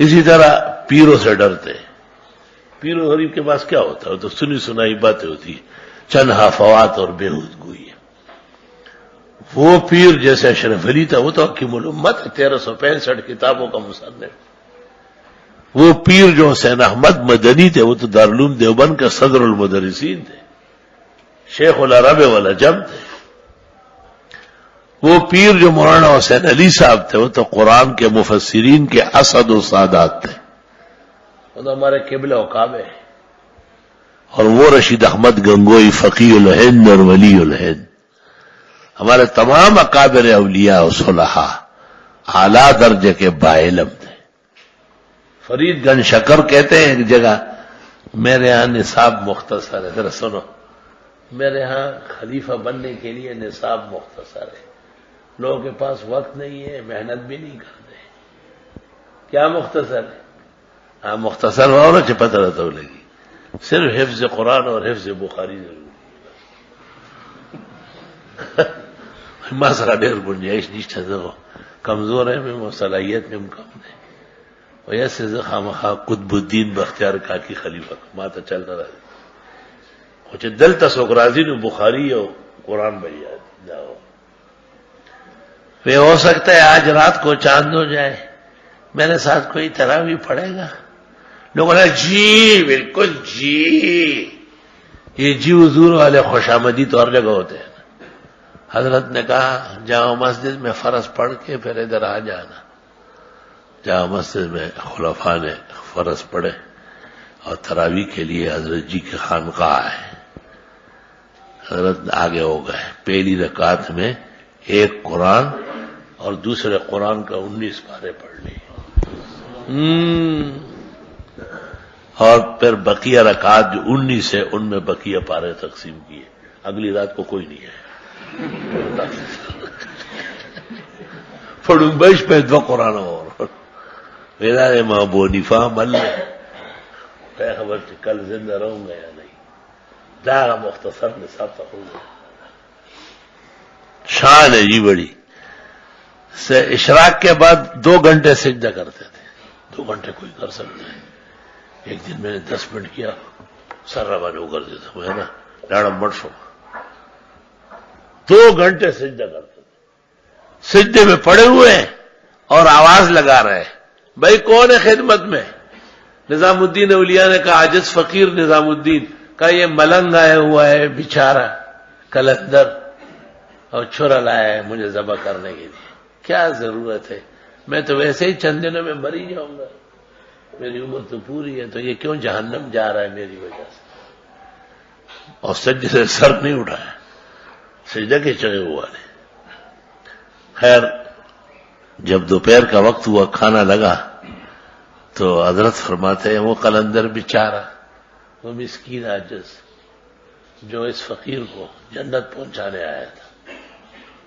اسی طرح پیروں سے ڈرتے. پیر و غریب کے پاس کیا ہوتا ہے؟ تو سنی سنائی باتیں ہوتی ہیں، چند حفوات اور بےہود گوئی. وہ پیر جیسے اشرف علی تھا، وہ تو حکیم الامت 1365 کتابوں کا مصنف. وہ پیر جو حسین احمد مدنی تھے، وہ تو دارالعلوم دیوبند کے صدر المدرسین تھے، شیخ العرب والعجم تھے. وہ پیر جو مولانا حسین علی صاحب تھے، وہ تو قرآن کے مفسرین کے اسد و سادات تھے، وہ تو ہمارے قبلہ و کعبے. اور وہ رشید احمد گنگوئی فقیہ الہند اور ولی الہند، ہمارے تمام اکابر اولیاء و صلحاء اعلیٰ درجے کے باعلم تھے. فرید گنج شکر کہتے ہیں ایک جگہ، میرے ہاں نصاب مختصر ہے. ذرا سنو، میرے ہاں خلیفہ بننے کے لیے نصاب مختصر ہے. لوگوں کے پاس وقت نہیں ہے، محنت بھی نہیں کرتے. کیا مختصر ہے؟ ہاں مختصر اور پتہ رہتا لگی، صرف حفظ قرآن اور حفظ بخاری ضروری. مسئلہ ڈیر گنجائش نہیں، کمزور ہے میں، صلاحیت میں کم ہے. ویسے خامخواہ قطب الدین بختیار کاکی خلیفہ ماتا چلتا رہا کچھ دل تسوک راضی نے بخاری اور قرآن بھائی جاؤ. ہو سکتا ہے آج رات کو چاند ہو جائے، میرے ساتھ کوئی تراویح پڑھے گا؟ لوگوں نے جی بالکل جی. یہ جی حضور والے خوش آمدی تو ہر جگہ ہوتے ہیں. حضرت نے کہا جامع مسجد میں فرض پڑھ کے پھر ادھر آ جانا. جامع مسجد میں خلفاء نے فرض پڑھے اور تراویح کے لیے حضرت جی کی خانقاہ ہے. حضرت آگے ہو گئے. پہلی رکعت میں ایک قرآن اور دوسرے قرآن کا 19 پارے پڑھ لی، اور پھر بقیہ رکعات جو 19 ہے ان میں بقیہ پارے تقسیم کیے. اگلی رات کو کوئی نہیں ہے. پڑھوں بیش پہ 2 قرآن اور میرا امام ابو حنیفہ مل کیا خبر تھی کل زندہ رہوں گا یا نہیں. داغ مختصر نصاب تک ہو گیا. شان ہے جی بڑی. اشراق کے بعد 2 گھنٹے سجدہ کرتے تھے. 2 گھنٹے کوئی کر سکتا ہے. ایک دن میں نے 10 منٹ کیا، سر روانہ ہو کر دیتا میں نا لاڑا مرشو. 2 گھنٹے سجدہ کرتے تھے. سجدے میں پڑے ہوئے ہیں اور آواز لگا رہے ہیں. بھائی کون ہے خدمت میں؟ نظام الدین اولیاء نے کہا عاجز فقیر نظام الدین. کہا یہ ملنگ آیا ہوا ہے بیچارہ کلندر اور چھرا لایا ہے مجھے ذبح کرنے کے لیے. کیا ضرورت ہے؟ میں تو ویسے ہی چند دنوں میں مر ہی جاؤں گا، میری عمر تو پوری ہے، تو یہ کیوں جہنم جا رہا ہے میری وجہ سے؟ اور سجدے سے سر نہیں اٹھایا، سجدہ کے چڑھے ہوا نے. خیر جب دوپہر کا وقت ہوا، کھانا لگا، تو حضرت فرماتے ہیں وہ قلندر بیچارہ، وہ مسکین عاجز جو اس فقیر کو جنت پہنچانے آیا تھا،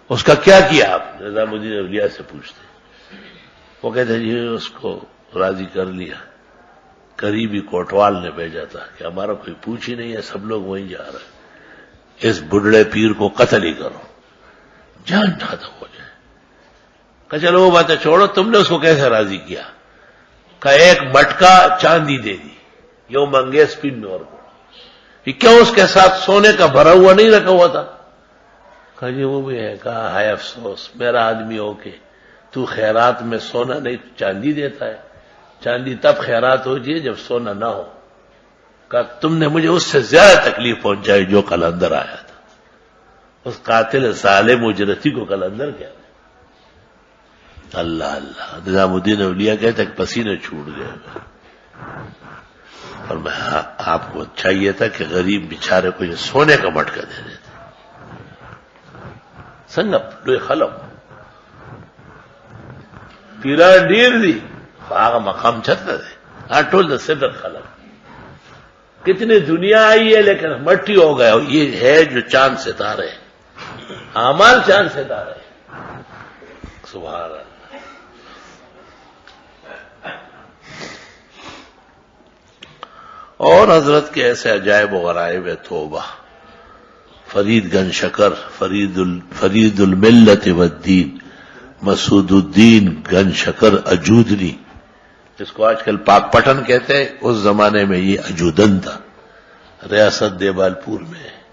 اس کا کیا کیا آپ؟ نظام الدین اولیاء سے پوچھتے. وہ کہتے جی اس کو راضی کر لیا. قریبی کوٹوال نے بھیجا تھا کہ ہمارا کوئی پوچھ ہی نہیں ہے، سب لوگ وہیں جا رہے ہیں، اس بڑھڑے پیر کو قتل ہی کرو، جان ختم ہو جائے. کہ چلو وہ باتیں چھوڑو، تم نے اس کو کیسے راضی کیا؟ کہ ایک مٹکا چاندی دے دی، یوں منگیس پن میں اور کو. کیوں اس کے ساتھ سونے کا بھرا ہوا نہیں رکھا ہوا تھا؟ کہا جی وہ بھی ہے. کہا ہائے افسوس میرا آدمی ہو کے تو خیرات میں سونا نہیں چاندی دیتا ہے. چاندی تب خیرات ہو جائے جب سونا نہ ہو. کہا تم نے مجھے اس سے زیادہ تکلیف پہنچائی جو قلندر آیا تھا. اس قاتل ظالم اجرتی کو قلندر کیا؟ اللہ اللہ. نظام الدین اولیاء کہتے کہ پسینے چھوٹ گئے. اور میں آپ کو چاہیے تھا کہ غریب بیچارے کو یہ سونے کا مٹکا دے دیتے. سنگپ لوی خلق پیران ڈیر دی آگا مقام چھتا دے آٹھول دا صدر خلق. کتنی دنیا آئی ہے لیکن مٹی ہو گئے. یہ ہے جو چاند ستارے، اعمال چاند ستارے. سبحان اللہ. اور حضرت کے ایسے عجائب و غرائب ہے توبہ. فرید گنج شکر، فرید الملت والدین مسعود الدین گنج شکر اجودنی جس کو آج کل پاک پٹن کہتے ہیں، اس زمانے میں یہ اجودن تھا، ریاست دیوالپور میں.